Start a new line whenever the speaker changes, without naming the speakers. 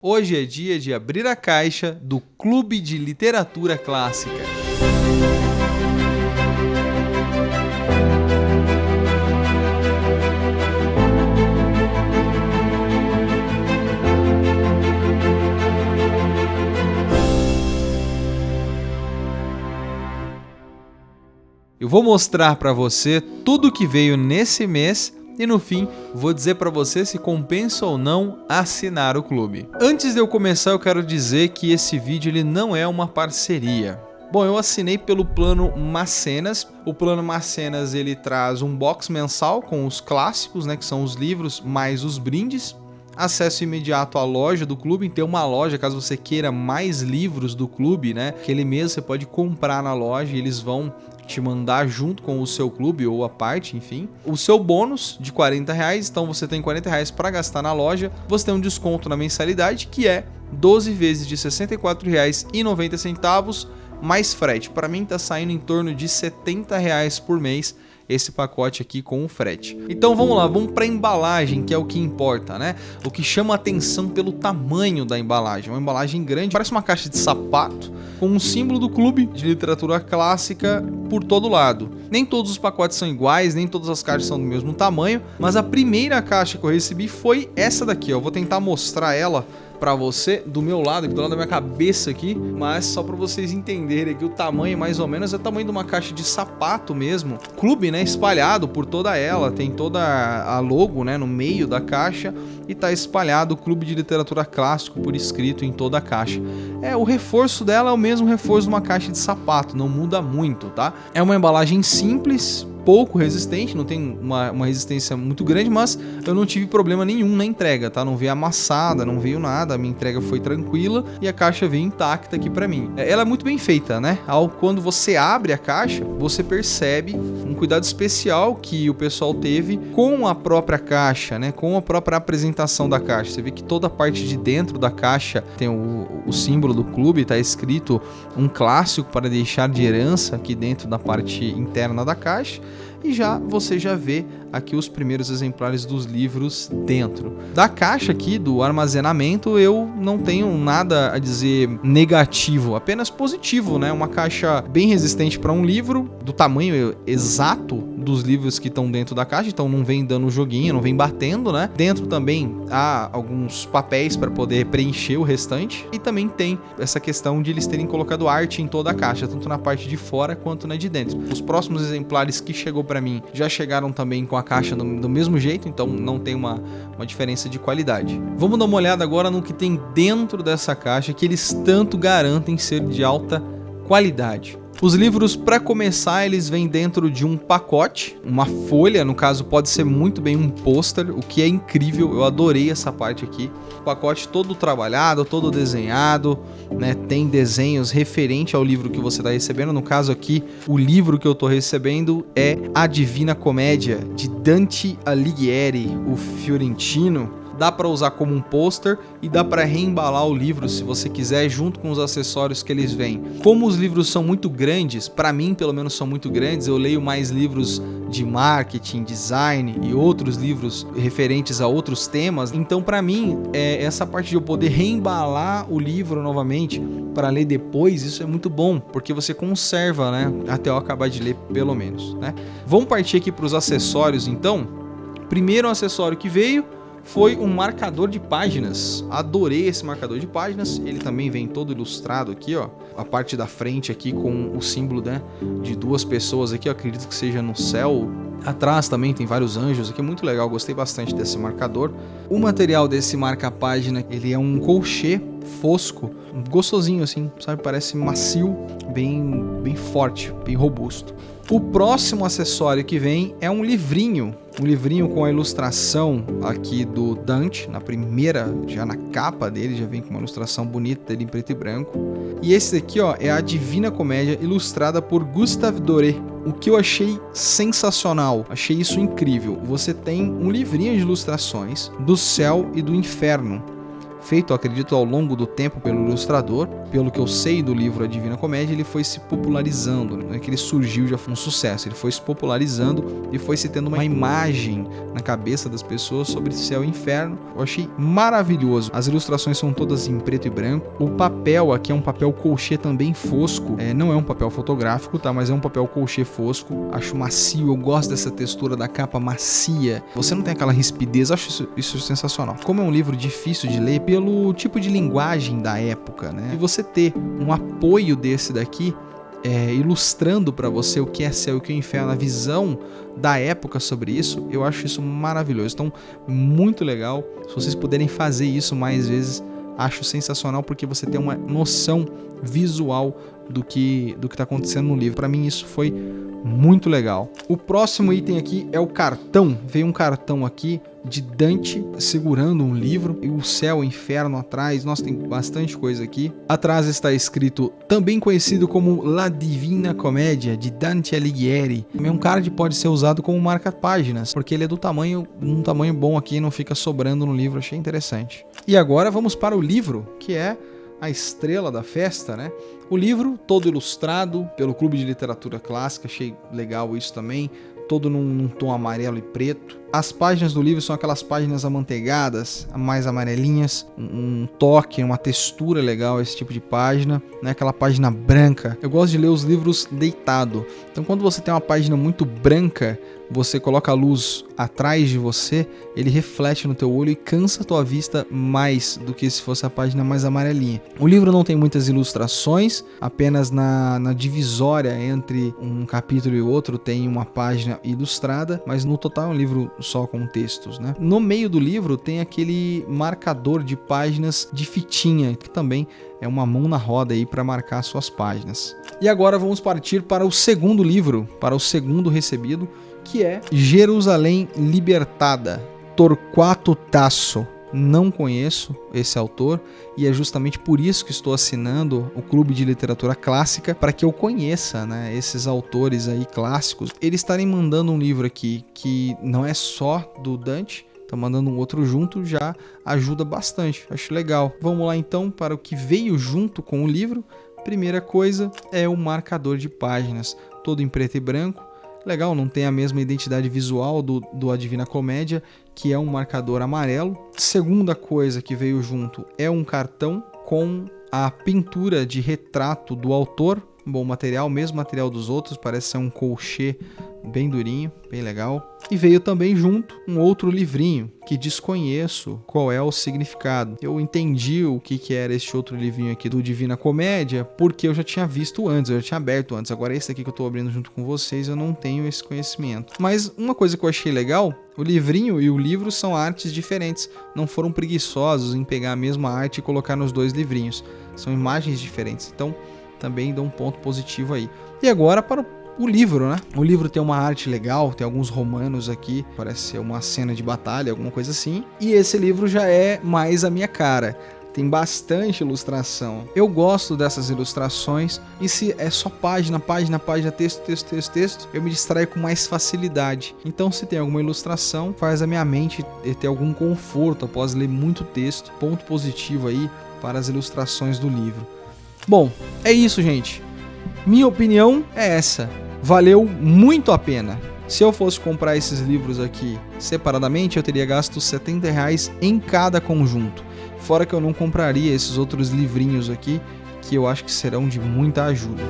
Hoje é dia de abrir a caixa do Clube de Literatura Clássica. Eu vou mostrar para você tudo que veio nesse mês e no fim vou dizer para você se compensa ou não assinar o clube. Antes de eu começar, eu quero dizer que esse vídeo ele não é uma parceria. Bom, eu assinei pelo plano Mecenas. O plano Mecenas ele traz um box mensal com os clássicos, né, que são os livros mais os brindes. Acesso imediato à loja do clube, tem uma loja caso você queira mais livros do clube, né? Aquele mês você pode comprar na loja e eles vão te mandar junto com o seu clube ou a parte, enfim. O seu bônus de R$40, então você tem R$40 para gastar na loja, você tem um desconto na mensalidade que é 12 vezes de R$64,90 mais frete. Para mim tá saindo em torno de R$70 por mês esse pacote aqui com o frete. Então vamos lá, vamos para a embalagem, que é o que importa, né? O que chama atenção pelo tamanho da embalagem. Uma embalagem grande, parece uma caixa de sapato, com um símbolo do Clube de Literatura Clássica por todo lado. Nem todos os pacotes são iguais, nem todas as caixas são do mesmo tamanho, mas a primeira caixa que eu recebi foi essa daqui, ó. Eu vou tentar mostrar ela para você do meu lado, do lado da minha cabeça aqui, mas só para vocês entenderem que o tamanho mais ou menos é o tamanho de uma caixa de sapato mesmo. Clube, né, espalhado por toda ela, tem toda a logo, né, no meio da caixa e tá espalhado o Clube de Literatura Clássico por escrito em toda a caixa. O reforço dela é o mesmo reforço de uma caixa de sapato, não muda muito, tá? É uma embalagem simples, pouco resistente, não tem uma resistência muito grande, mas eu não tive problema nenhum na entrega, tá? Não veio amassada, não veio nada, a minha entrega foi tranquila e a caixa veio intacta aqui pra mim. Ela é muito bem feita, né? Quando você abre a caixa, você percebe um cuidado especial que o pessoal teve com a própria caixa, né? Com a própria apresentação da caixa. Você vê que toda a parte de dentro da caixa tem o símbolo do clube, tá escrito um clássico para deixar de herança aqui dentro da parte interna da caixa. E você já vê aqui os primeiros exemplares dos livros dentro. Da caixa aqui, do armazenamento, eu não tenho nada a dizer negativo, apenas positivo, né? Uma caixa bem resistente para um livro, do tamanho exato dos livros que estão dentro da caixa, então não vem dando joguinho, não vem batendo, né? Dentro também há alguns papéis para poder preencher o restante e também tem essa questão de eles terem colocado arte em toda a caixa, tanto na parte de fora quanto na de dentro. Os próximos exemplares que chegou para mim já chegaram também com a caixa do mesmo jeito, então não tem uma diferença de qualidade. Vamos dar uma olhada agora no que tem dentro dessa caixa que eles tanto garantem ser de alta qualidade. Os livros, para começar, eles vêm dentro de um pacote, uma folha, no caso pode ser muito bem um pôster, o que é incrível, eu adorei essa parte aqui. O pacote todo trabalhado, todo desenhado, né? Tem desenhos referente ao livro que você está recebendo. No caso aqui, o livro que eu estou recebendo é A Divina Comédia, de Dante Alighieri, o fiorentino. Dá para usar como um pôster e dá para reembalar o livro se você quiser, junto com os acessórios que eles vêm. Como os livros são muito grandes, para mim pelo menos são muito grandes, eu leio mais livros de marketing, design e outros livros referentes a outros temas, então para mim essa parte de eu poder reembalar o livro novamente para ler depois, isso é muito bom, porque você conserva, né, até eu acabar de ler pelo menos, né? Vamos partir aqui para os acessórios então. Primeiro acessório que veio foi um marcador de páginas. Adorei esse marcador de páginas. Ele também vem todo ilustrado aqui, ó. A parte da frente aqui com o símbolo, né, de duas pessoas aqui. Eu acredito que seja no céu. Atrás também tem vários anjos aqui, muito legal. Gostei bastante desse marcador. O material desse marca-página, ele é um crochê fosco, gostosinho assim, sabe? Parece macio, bem forte, bem robusto. O próximo acessório que vem é um livrinho com a ilustração aqui do Dante, na primeira, já na capa dele, já vem com uma ilustração bonita dele em preto e branco. E esse aqui, ó, é a Divina Comédia, ilustrada por Gustave Doré, o que eu achei sensacional, achei isso incrível. Você tem um livrinho de ilustrações do céu e do inferno. feito, acredito, ao longo do tempo pelo ilustrador. Pelo que eu sei do livro A Divina Comédia, ele foi se popularizando, não é que ele surgiu e já foi um sucesso, ele foi se popularizando e foi se tendo uma imagem na cabeça das pessoas sobre céu e inferno. Eu achei maravilhoso. As ilustrações são todas em preto e branco. O papel aqui é um papel colchê também fosco, não é um papel fotográfico, tá? Mas é um papel colchê fosco. Acho macio, eu gosto dessa textura da capa macia. Você não tem aquela rispidez, acho isso sensacional. Como é um livro difícil de ler pelo tipo de linguagem da época, né? E você ter um apoio desse daqui, ilustrando para você o que é céu e o que é inferno, a visão da época sobre isso, eu acho isso maravilhoso. Então, muito legal. Se vocês puderem fazer isso mais vezes, acho sensacional, porque você tem uma noção visual do que está acontecendo no livro. Para mim isso foi muito legal. O próximo item aqui é o cartão. Veio um cartão aqui de Dante segurando um livro e o céu, o inferno atrás. Nossa, tem bastante coisa aqui. Atrás está escrito, também conhecido como La Divina Comédia, de Dante Alighieri. É um card que pode ser usado como marca-páginas, porque ele é um tamanho bom aqui, não fica sobrando no livro. Achei interessante. E agora vamos para o livro, que é a estrela da festa, né? O livro todo ilustrado pelo Clube de Literatura Clássica, achei legal isso também, todo num tom amarelo e preto. As páginas do livro são aquelas páginas amanteigadas, mais amarelinhas, um toque, uma textura legal esse tipo de página, né? Aquela página branca. Eu gosto de ler os livros deitado. Então quando você tem uma página muito branca, você coloca a luz atrás de você, ele reflete no teu olho e cansa a tua vista mais do que se fosse a página mais amarelinha. O livro não tem muitas ilustrações, apenas na divisória entre um capítulo e outro tem uma página ilustrada, mas no total é um livro só com textos, né? No meio do livro tem aquele marcador de páginas de fitinha, que também é uma mão na roda aí para marcar suas páginas. E agora vamos partir para o segundo livro, para o segundo recebido, que é Jerusalém Libertada, Torquato Tasso. Não conheço esse autor e é justamente por isso que estou assinando o Clube de Literatura Clássica, para que eu conheça, né, esses autores aí clássicos. Eles estarem mandando um livro aqui que não é só do Dante, tá mandando um outro junto, já ajuda bastante, acho legal. Vamos lá então para o que veio junto com o livro. Primeira coisa é o marcador de páginas, todo em preto e branco. Legal, não tem a mesma identidade visual do A Divina Comédia, que é um marcador amarelo. Segunda coisa que veio junto é um cartão com a pintura de retrato do autor. Bom material, mesmo material dos outros, parece ser um colchê bem durinho, bem legal. E veio também junto um outro livrinho que desconheço qual é o significado. Eu entendi o que era este outro livrinho aqui do Divina Comédia porque eu já tinha visto antes, eu já tinha aberto antes. Agora esse aqui que eu tô abrindo junto com vocês, eu não tenho esse conhecimento. Mas uma coisa que eu achei legal, o livrinho e o livro são artes diferentes. Não foram preguiçosos em pegar a mesma arte e colocar nos dois livrinhos. São imagens diferentes, então também dá um ponto positivo aí. E agora para o livro, né? O livro tem uma arte legal, tem alguns romanos aqui, parece ser uma cena de batalha, alguma coisa assim. E esse livro já é mais a minha cara. Tem bastante ilustração. Eu gosto dessas ilustrações. E se é só página, texto, eu me distraio com mais facilidade. Então, se tem alguma ilustração, faz a minha mente ter algum conforto após ler muito texto. Ponto positivo aí para as ilustrações do livro. Bom, é isso, gente. Minha opinião é essa. Valeu muito a pena. Se eu fosse comprar esses livros aqui separadamente, eu teria gasto R$70 em cada conjunto. Fora que eu não compraria esses outros livrinhos aqui, que eu acho que serão de muita ajuda.